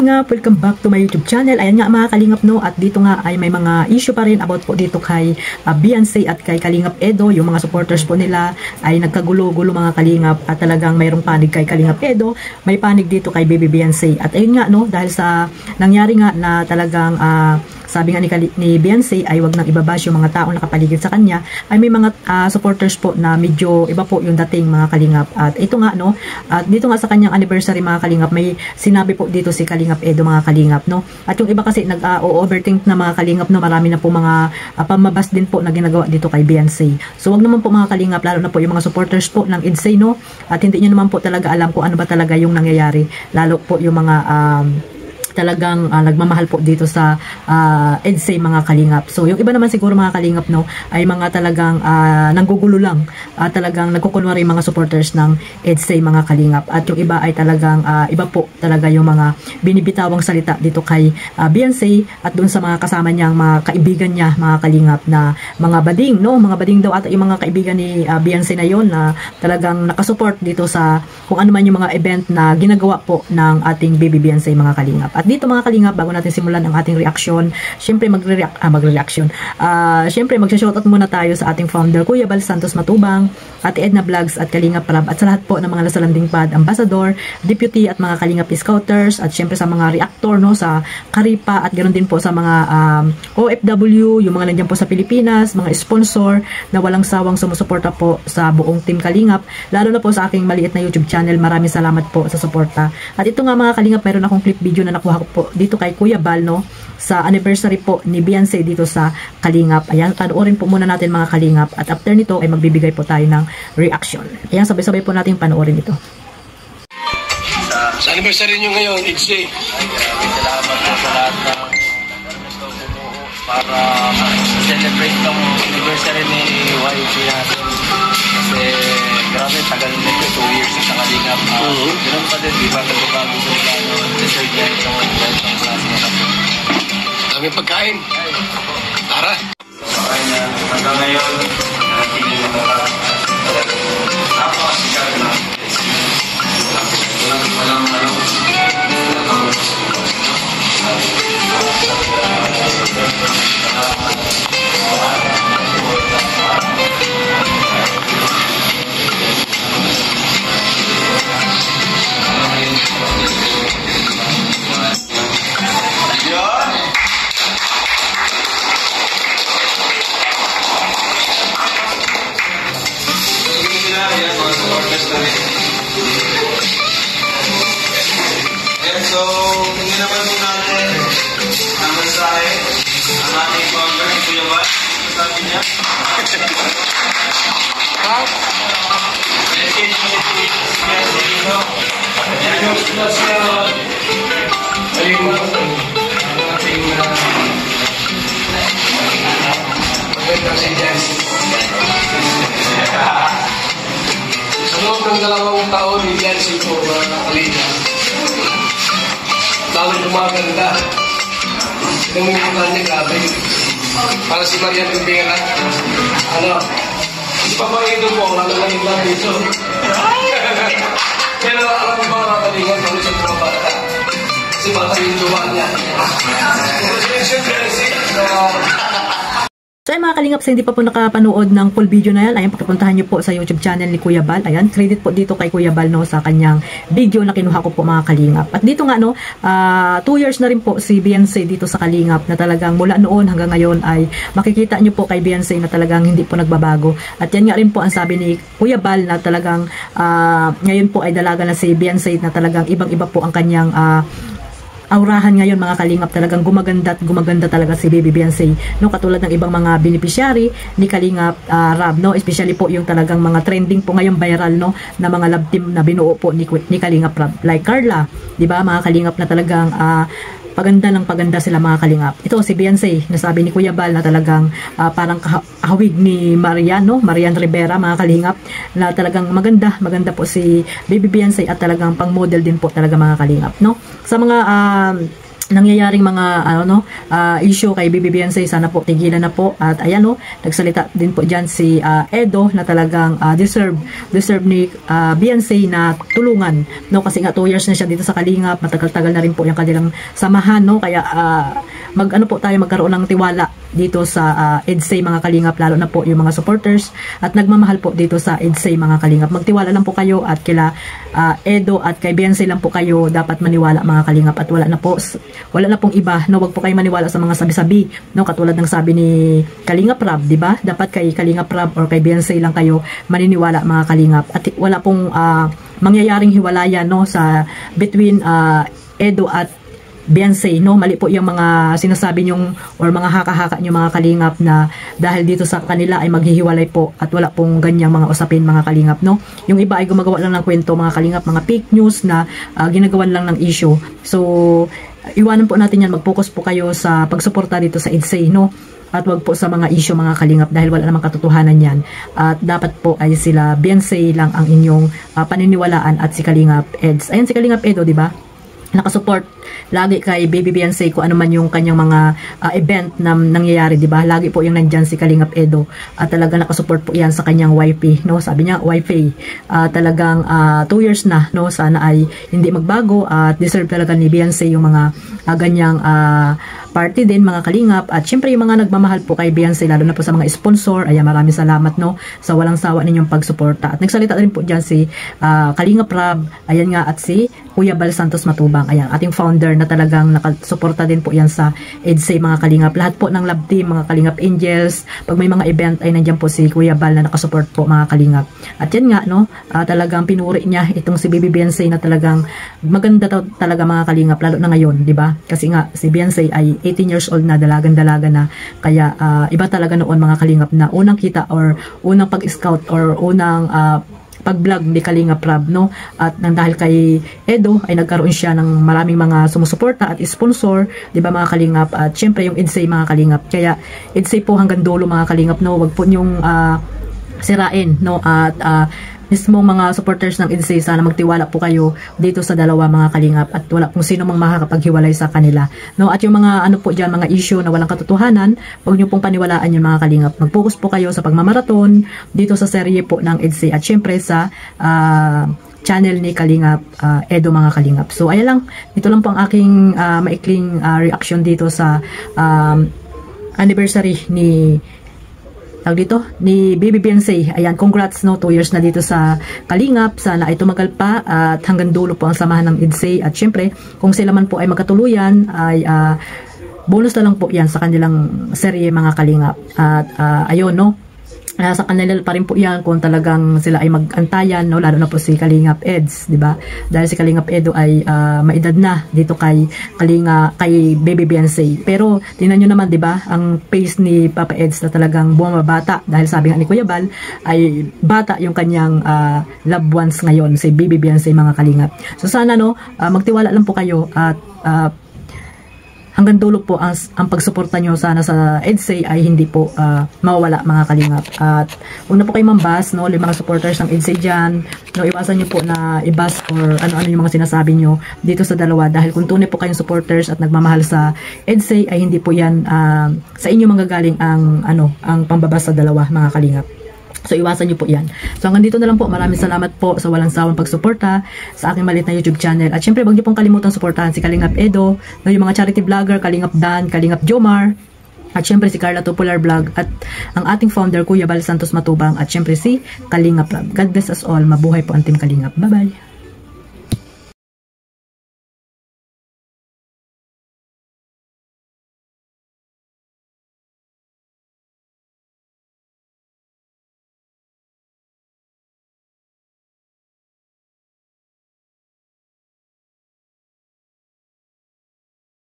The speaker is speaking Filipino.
kalingap, welcome back to my YouTube channel. Ayan nga mga kalingap no, at dito nga ay may mga issue pa rin about po dito kay Beyonce at kay Kalingap Edo. Yung mga supporters po nila ay nagkagulo-gulo mga kalingap at talagang mayroong panig kay Kalingap Edo, may panig dito kay Baby Beyonce. At ayun nga no, dahil sa nangyari nga na talagang sabi nga ni Beyonce ay wag nang ibabash yung mga taong nakapaligid sa kanya, ay may mga supporters po na medyo iba po yung dating mga kalingap. At ito nga no, at dito nga sa kanyang anniversary mga kalingap, may sinabi po dito si Kalingap Edo mga kalingap no. At yung iba kasi nag-overthink na mga kalingap no, marami na po mga pamabas din po na ginagawa dito kay Beyonce. So wag naman po mga kalingap, lalo na po yung mga supporters po ng EDSA no, at hindi nyo naman po talaga alam kung ano ba talaga yung nangyayari, lalo po yung mga talagang nagmamahal po dito sa EDSA mga kalingap. So yung iba naman siguro mga kalingap no, ay mga talagang nanggugulo lang, talagang nagkukunwari mga supporters ng EDSA mga kalingap. At yung iba ay talagang iba po talaga yung mga binibitawang salita dito kay Beyonce at dun sa mga kasama niyang mga kaibigan niya mga kalingap na mga bading no, mga bading daw at yung mga kaibigan ni Beyonce na yon na talagang nakasupport dito sa kung ano man yung mga event na ginagawa po ng ating Baby Beyonce mga kalingap. At dito mga kalingap, bago natin simulan ang ating reaction, syempre magre-reaction. Syempre magsha-shoutout muna tayo sa ating founder Kuya Bal Santos Matubang, Ate Edna Vlogs at Kalingap Rab, at sa lahat po ng mga Lasalanding Pad Ambassador, Deputy at mga Kalingap Scouters, at syempre sa mga reactor no, sa Karipa, at ganoon din po sa mga OFW, yung mga nandiyan po sa Pilipinas, mga sponsor na walang sawang sumusuporta po sa buong Team Kalingap, lalo na po sa aking maliit na YouTube channel. Maraming salamat po sa suporta. At ito nga mga kalingap, mayroon akong clip video na nakuha ko po dito kay Kuya Bal no, sa anniversary po ni Beyonce dito sa Kalingap. Ayan, panoorin po muna natin mga kalingap, at after nito ay magbibigay po tayo ng reaction. Ayan, sabay-sabay po natin panoorin ito. Sa anniversary nyo ngayon, EDSA. Salamat po sa lahat ng gusto bumuo para celebrate ng anniversary ni YG natin. Kasi grabe, tagal nito, 2 years sa Kalingap. Ganun pa din, di ba nagbabago sa plano, dessert yan, sa mga klase na po. Dami pagkain. Tara. Okay na, hanggang ngayon, natingin na napakasikat na. Walang So, tingnan naman po natin ang mensahe ang ating founder, Kuya Bal. Sabi niya. Message mo si Beyonce dito. Yan yung siya. Ayun ang ating magandang si Beyonce. Sa loob ng 2 taon ni Beyonce po mga kalingap, lalo gumaganda. Pinamumutan niya, grabe. Para si Marian Rivera. Si Papa Edo po, lalo na yung love dito. Pero alam mo ba mga kalingan, kung sa mga bata? Si bata yung jowa niya. So ay mga kalingap, sa hindi pa po nakapanood ng full video na yan, ayan, pakipuntahan nyo po sa YouTube channel ni Kuya Bal. Ayan, credit po dito kay Kuya Bal no, sa kanyang video na kinuha ko po mga kalingap. At dito nga no, 2 years na rin po si Beyonce dito sa Kalingap, na talagang mula noon hanggang ngayon ay makikita nyo po kay Beyonce na talagang hindi po nagbabago. At yan nga rin po ang sabi ni Kuya Bal na talagang ngayon po ay dalaga na si Beyonce, na talagang ibang-iba po ang kanyang aurahan ngayon mga kalingap. Talagang gumaganda at gumaganda talaga si Baby Beyonce no, katulad ng ibang mga beneficiary ni Kalingap Rab no, especially po yung talagang mga trending po ngayon viral no, na mga love team na binuo po ni Kalingap Rab, like Carla, di ba mga kalingap, na talagang paganda ng paganda sila mga kalingap. Ito si Beyonce, nasabi ni Kuya Bal na talagang parang kahawig ni Marian Rivera mga kalingap, na talagang maganda po si Baby Beyonce, at talagang pang model din po talaga mga kalingap no. Sa mga nangyayaring mga issue kay Bibi Beyonce, sana po tigilan na po. At ayan nagsalita din po diyan si Edo na talagang deserve ni Beyonce na tulungan, kasi nga 2 years na siya dito sa Kalingap, matagal-tagal na rin po yung kanilang samahan, kaya magkaroon ng tiwala dito sa EDSA mga Kalingap, lalo na po yung mga supporters at nagmamahal po dito sa EDSA mga Kalingap. Magtiwala lang po kayo at kila Edo at kay Beyonce lang po kayo dapat maniwala mga Kalingap, at wala na pong iba, wag po kayo maniwala sa mga sabi-sabi, katulad ng sabi ni Kalingap Rab, di ba? Dapat kay Kalingap Rab or kay Beyonce lang kayo maniniwala mga Kalingap, at wala pong mangyayaring hiwalayan sa between Edo at Beyonce, mali po yung mga sinasabi nyong or mga haka-haka nyo mga Kalingap na dahil dito sa kanila ay maghihiwalay po, at wala pong ganyang mga usapin mga Kalingap, yung iba ay gumagawa lang ng kwento mga Kalingap, mga fake news na ginagawan lang ng issue. So iwanan po natin yan, mag-focus po kayo sa pagsuporta dito sa EDSA, at wag po sa mga issue mga Kalingap, dahil wala namang katotohanan yan, at dapat po ay sila Beyonce lang ang inyong paniniwalaan at si Kalingap Eds. Ayan si Kalingap Edo, di ba? Nakasupport lagi kay Baby Beyonce kung ano man yung kanyang mga event na nangyayari, di ba? Lagi po yung nandyan si Kalingap Edo, at talaga nakasupport po yan sa kanyang wifey, sabi niya wifey, talagang 2 years na, sana ay hindi magbago, at deserve talaga ni Beyonce yung mga ganyang party din mga Kalingap. At syempre yung mga nagmamahal po kay Beyonce, lalo na po sa mga sponsor, ayan, maraming salamat sa walang sawa ninyong pagsuporta. At nagsalita rin po dyan si Kalingap Rab, ayan nga, at si Kuya Bal Santos Matubang, ayan, ating founder na talagang nakasuporta din po yan sa EDSA mga Kalingap. Lahat po ng love team, mga Kalingap Angels, pag may mga event ay nandiyan po si Kuya Bal na nakasupport po mga Kalingap. At yan nga, talagang pinuri niya itong si Baby Beyonce na talagang maganda talaga mga Kalingap, lalo na ngayon, di ba? Kasi nga si Beyonce ay 18 years old na, dalagan-dalaga na, kaya iba talaga noon mga Kalingap na unang kita or unang pag-scout or unang pag-vlog ni Kalingap Rab, at nang dahil kay Edo ay nagkaroon siya ng maraming mga sumusuporta at sponsor, di ba mga Kalingap, at syempre yung EDSA mga Kalingap. Kaya EDSA po hanggang dulo mga Kalingap, wag po nyong sirain, at mismo mga supporters ng EDSA, sana magtiwala po kayo dito sa dalawa mga Kalingap, at wala kung sino mang makakapaghiwalay sa kanila, at yung mga po dyan, mga issue na walang katotohanan, huwag nyo pong paniwalaan yung mga Kalingap. Mag-focus po kayo sa pagmamaraton dito sa serye po ng EDSA, at syempre sa channel ni Kalingap Edo mga Kalingap. So ayan lang, ito lang po ang aking maikling reaction dito sa anniversary ni Baby Beyonce. Ayan, congrats 2 years na dito sa Kalingap, sana ay tumagal pa at hanggang dulo po ang samahan ng EDSA. At syempre kung sila man po ay magkatuluyan ay bonus na lang po yan sa kanilang serye mga Kalingap. At ayun, sa kanila pa rin po yan kung talagang sila ay mag-antayan, lalo na po si Kalingap Eds, di ba? Dahil si Kalingap Edo ay maedad na dito kay Baby Beyonce. Pero tingnan nyo naman, di ba, ang pace ni Papa Eds na talagang bumabata, dahil sabi nga ni Kuya Bal ay bata yung kanyang loved ones ngayon, si Baby Beyonce mga Kalingap. So sana magtiwala lang po kayo, at hanggang dulo po ang pagsuporta nyo sana sa EDSA ay hindi po mawawala mga Kalingap. At huwag na po kayo mambas, yung mga supporters ng EDSA dyan, iwasan nyo po na ibas or ano-ano yung mga sinasabi nyo dito sa dalawa, dahil kung tunay po kayong supporters at nagmamahal sa EDSA ay hindi po yan sa inyo manggagaling ang pambabas sa dalawa mga Kalingap. So iwasan nyo po yan. So hanggang dito na lang po. Maraming salamat po sa walang sawang pagsuporta sa aking maliit na YouTube channel. At syempre, huwag nyo pong kalimutan suportahan si Kalingap Edo, yung mga charity vlogger, Kalingap Dan, Kalingap Jomar, at syempre si Carla Tupular Vlog, at ang ating founder Kuya Bal Santos Matubang, at syempre si Kalingap Rab. God bless us all. Mabuhay po ang Team Kalingap. Bye bye.